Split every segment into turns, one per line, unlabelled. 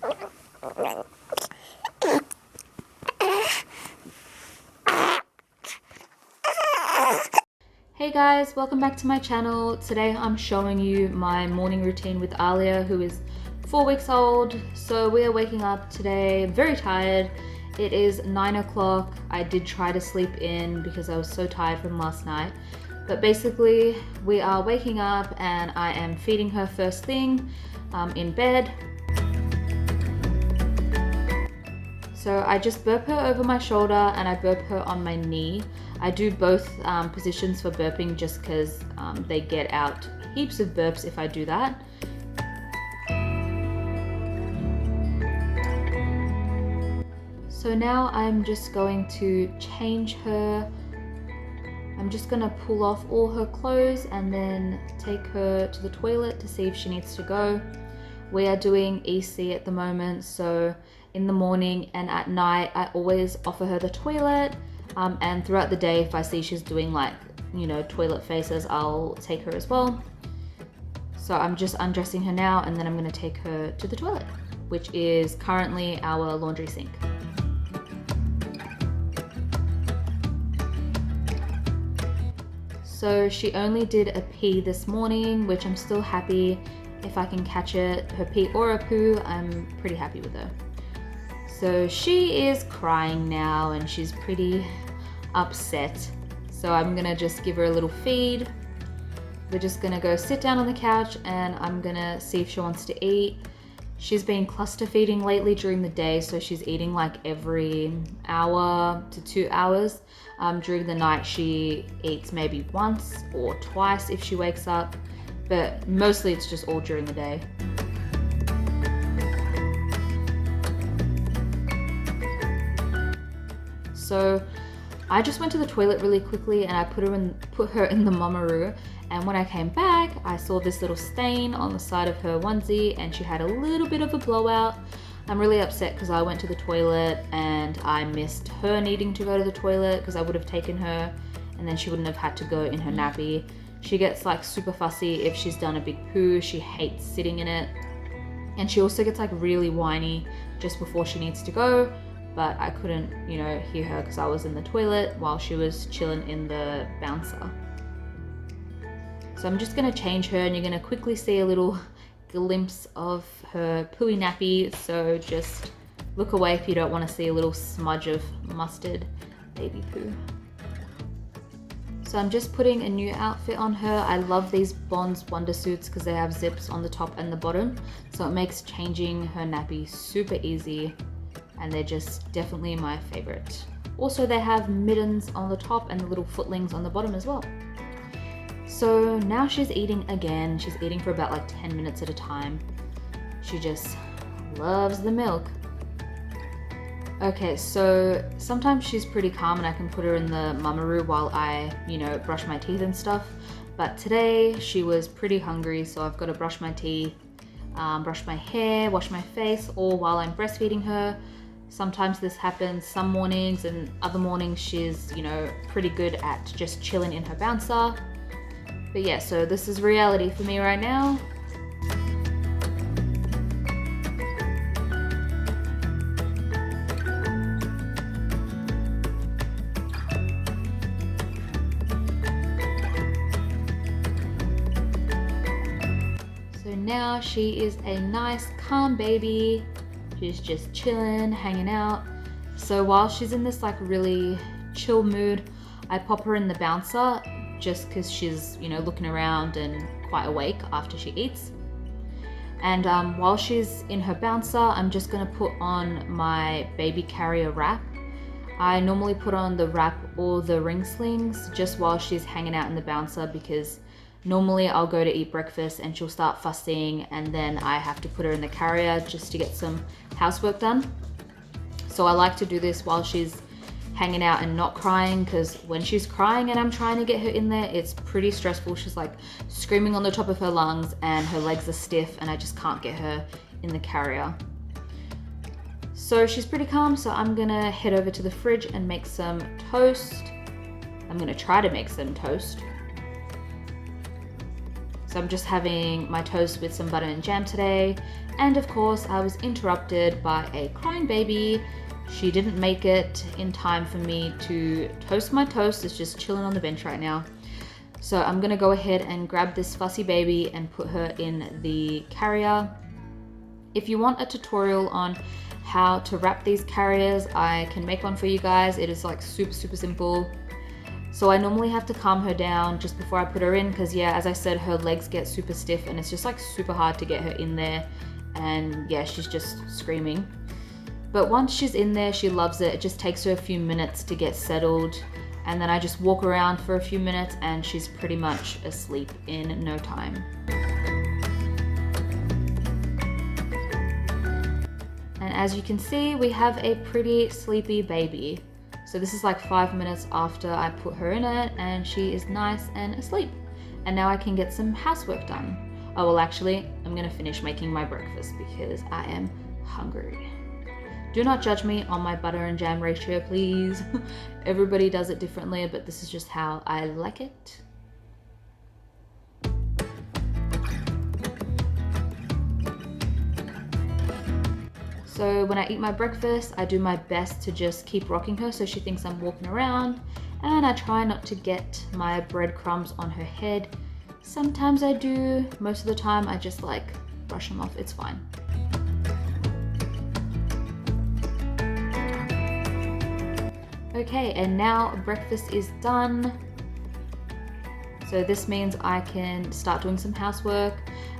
Hey guys, welcome back to my channel. Today I'm showing you my morning routine with Alia, who is 4 weeks old. So we are waking up today, very tired. It is 9 o'clock. I did try to sleep in because I was so tired from last night. But basically we are waking up and I am feeding her first thing in bed. So I just burp her over my shoulder and I burp her on my knee. I do both positions for burping just because they get out heaps of burps if I do that. So now I'm just going to change her. I'm just gonna pull off all her clothes and then take her to the toilet to see if she needs to go. We are doing EC at the moment, so in the morning and at night I always offer her the toilet, and throughout the day if I see she's doing like, you know, toilet faces, I'll take her as well. So I'm just undressing her now and then I'm going to take her to the toilet, which is currently our laundry sink. So she only did a pee this morning, which I'm still happy. If I can catch it, her pee or a poo, I'm pretty happy with her. So she is crying now and she's pretty upset. So I'm gonna just give her a little feed. We're just gonna go sit down on the couch and I'm gonna see if she wants to eat. She's been cluster feeding lately during the day, so she's eating like every hour to 2 hours. During the night she eats maybe once or twice if she wakes up, but mostly it's just all during the day. So I just went to the toilet really quickly and I put her in the mama-roo, and when I came back I saw this little stain on the side of her onesie and she had a little bit of a blowout. I'm really upset because I went to the toilet and I missed her needing to go to the toilet because I would have taken her and then she wouldn't have had to go in her nappy. She gets like super fussy if she's done a big poo. She hates sitting in it, and she also gets like really whiny just before she needs to go. But I couldn't, you know, hear her because I was in the toilet while she was chilling in the bouncer. So I'm just gonna change her and you're gonna quickly see a little glimpse of her pooey nappy. So just look away if you don't want to see a little smudge of mustard baby poo. So I'm just putting a new outfit on her. I love these Bonds Wonder Suits because they have zips on the top and the bottom. So it makes changing her nappy super easy. And they're just definitely my favorite. Also, they have mittens on the top and the little footlings on the bottom as well. So now she's eating again. She's eating for about like 10 minutes at a time. She just loves the milk. Okay, so sometimes she's pretty calm and I can put her in the mama-roo while I, you know, brush my teeth and stuff. But today she was pretty hungry, so I've got to brush my teeth, brush my hair, wash my face, all while I'm breastfeeding her. Sometimes this happens some mornings, and other mornings she's, you know, pretty good at just chilling in her bouncer. But yeah, so this is reality for me right now. So now she is a nice, calm baby. She's just chilling, hanging out. So while she's in this like really chill mood, I pop her in the bouncer just because she's, you know, looking around and quite awake after she eats. And while she's in her bouncer, I'm just gonna put on my baby carrier wrap. I normally put on the wrap or the ring slings just while she's hanging out in the bouncer because normally I'll go to eat breakfast and she'll start fussing and then I have to put her in the carrier just to get some housework done. So I like to do this while she's hanging out and not crying, because when she's crying and I'm trying to get her in there, it's pretty stressful. She's like screaming on the top of her lungs and her legs are stiff and I just can't get her in the carrier. So she's pretty calm, so I'm gonna head over to the fridge and make some toast. I'm gonna try to make some toast. So I'm just having my toast with some butter and jam today. And of course, I was interrupted by a crying baby. She didn't make it in time for me to toast my toast. It's just chilling on the bench right now. So I'm gonna go ahead and grab this fussy baby and put her in the carrier. If you want a tutorial on how to wrap these carriers, I can make one for you guys. It is like super simple. So I normally have to calm her down just before I put her in because yeah, as I said, her legs get super stiff and it's just like super hard to get her in there. And yeah, she's just screaming. But once she's in there, she loves it. It just takes her a few minutes to get settled. And then I just walk around for a few minutes and she's pretty much asleep in no time. And as you can see, we have a pretty sleepy baby. So this is like 5 minutes after I put her in it and she is nice and asleep. And now I can get some housework done. Oh, well actually, I'm gonna finish making my breakfast because I am hungry. Do not judge me on my butter and jam ratio, please. Everybody does it differently, but this is just how I like it. So when I eat my breakfast, I do my best to just keep rocking her so she thinks I'm walking around, and I try not to get my breadcrumbs on her head. Sometimes I do, most of the time I just like brush them off, it's fine. Okay, and now breakfast is done. So this means I can start doing some housework,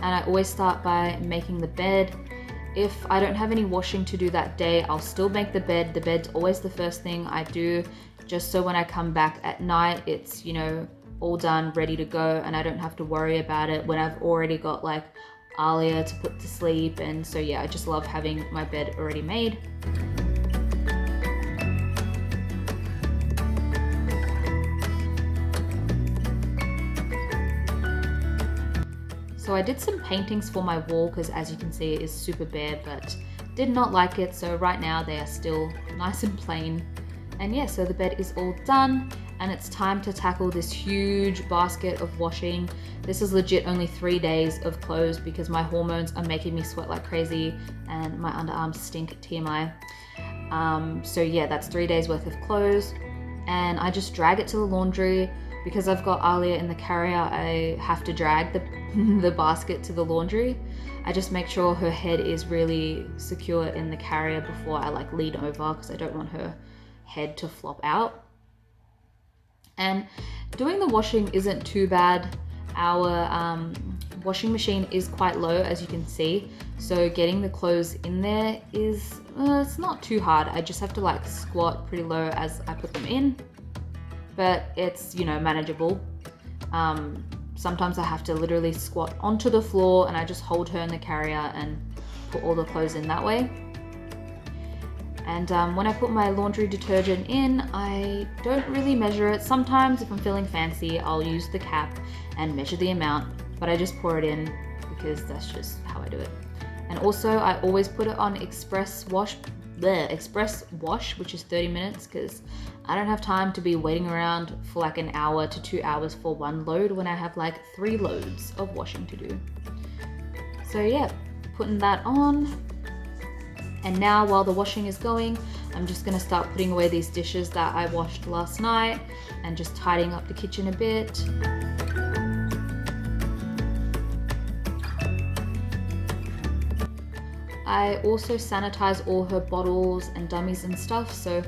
and I always start by making the bed. If I don't have any washing to do that day, I'll still make the bed. The bed's always the first thing I do, just so when I come back at night, it's, you know, all done, ready to go, and I don't have to worry about it when I've already got like Alia to put to sleep. And so yeah, I just love having my bed already made. So I did some paintings for my wall because as you can see it is super bare, but did not like it, so right now they are still nice and plain. And yeah, so the bed is all done and it's time to tackle this huge basket of washing. This is legit only 3 days of clothes because my hormones are making me sweat like crazy and my underarms stink, TMI. So yeah, that's 3 days worth of clothes, and I just drag it to the laundry. Because I've got Alia in the carrier, I have to drag the basket to the laundry. I just make sure her head is really secure in the carrier before I like lean over because I don't want her head to flop out. And doing the washing isn't too bad. Our washing machine is quite low, as you can see. So getting the clothes in there is, it's not too hard. I just have to like squat pretty low as I put them in. But it's, you know, manageable. Sometimes I have to literally squat onto the floor and I just hold her in the carrier and put all the clothes in that way. And when I put my laundry detergent in, I don't really measure it. Sometimes if I'm feeling fancy, I'll use the cap and measure the amount, but I just pour it in because that's just how I do it. And also I always put it on express wash, which is 30 minutes because I don't have time to be waiting around for like an hour to 2 hours for one load when I have like 3 loads of washing to do. So yeah, putting that on. And now while the washing is going, I'm just gonna start putting away these dishes that I washed last night and just tidying up the kitchen a bit. I also sanitize all her bottles and dummies and stuff. So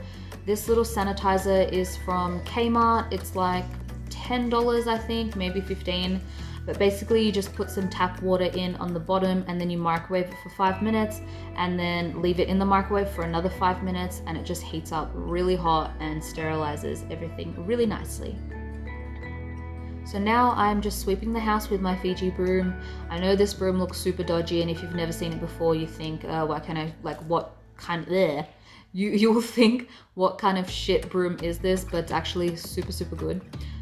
this little sanitizer is from Kmart. It's like $10, I think, maybe 15. But basically you just put some tap water in on the bottom and then you microwave it for 5 minutes and then leave it in the microwave for another 5 minutes, and it just heats up really hot and sterilizes everything really nicely. So now I'm just sweeping the house with my Fiji broom. I know this broom looks super dodgy, and if you've never seen it before, you think, you'll think, what kind of shit broom is this? But it's actually super good.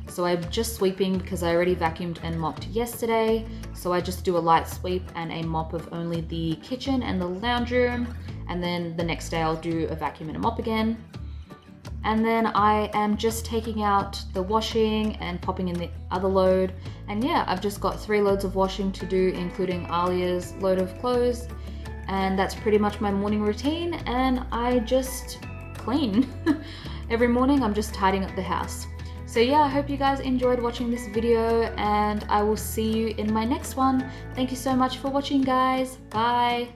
So I'm just sweeping because I already vacuumed and mopped yesterday. So I just do a light sweep and a mop of only the kitchen and the lounge room. And then the next day I'll do a vacuum and a mop again. And then I am just taking out the washing and popping in the other load. And yeah, I've just got 3 loads of washing to do, including Alia's load of clothes. And that's pretty much my morning routine, and I just clean. Every morning I'm just tidying up the house. So yeah, I hope you guys enjoyed watching this video, and I will see you in my next one. Thank you so much for watching, guys. Bye.